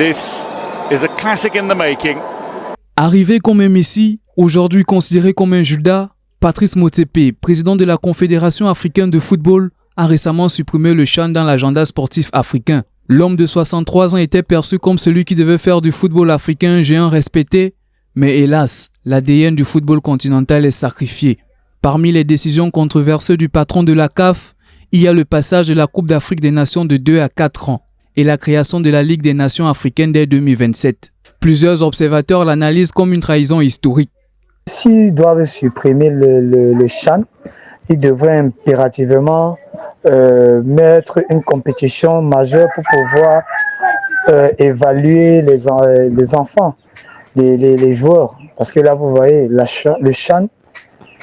This is a classic in the making. Arrivé comme un messie, aujourd'hui considéré comme un Judas, Patrice Motsepe, président de la Confédération africaine de football, a récemment supprimé le CHAN dans l'agenda sportif africain. L'homme de 63 ans était perçu comme celui qui devait faire du football africain un géant respecté, mais hélas, l'ADN du football continental est sacrifié. Parmi les décisions controversées du patron de la CAF, il y a le passage de la Coupe d'Afrique des Nations de 2 à 4 ans et la création de la Ligue des Nations africaines dès 2027. Plusieurs observateurs l'analysent comme une trahison historique. S'ils doivent supprimer le CHAN, ils devraient impérativement mettre une compétition majeure pour pouvoir évaluer les enfants, les joueurs. Parce que là, vous voyez, le CHAN,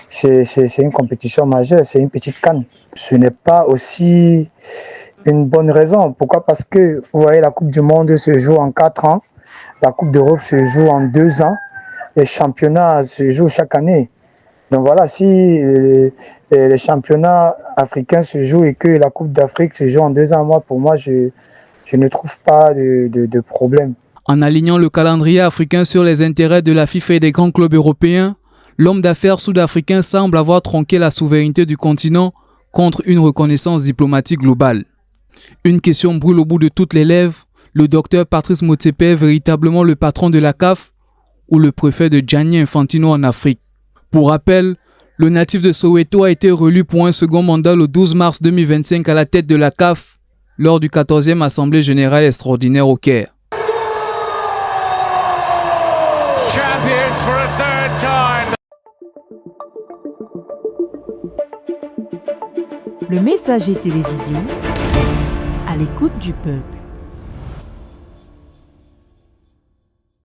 c'est une compétition majeure, c'est une petite CAN. Ce n'est pas aussi une bonne raison. Pourquoi? Parce que, vous voyez, la Coupe du Monde se joue en 4 ans, la Coupe d'Europe se joue en 2 ans, les championnats se jouent chaque année. Donc voilà, si les championnats africains se jouent et que la Coupe d'Afrique se joue en 2 ans, pour moi, je ne trouve pas de problème. En alignant le calendrier africain sur les intérêts de la FIFA et des grands clubs européens, l'homme d'affaires sud-africain semble avoir tronqué la souveraineté du continent contre une reconnaissance diplomatique globale. Une question brûle au bout de toutes les lèvres. Le docteur Patrice Motsepe est véritablement le patron de la CAF ou le préfet de Gianni Infantino en Afrique? Pour rappel, le natif de Soweto a été réélu pour un second mandat le 12 mars 2025 à la tête de la CAF lors du 14e Assemblée générale extraordinaire au Caire. Champions for a third time. Le Messager télévision à l'écoute du peuple.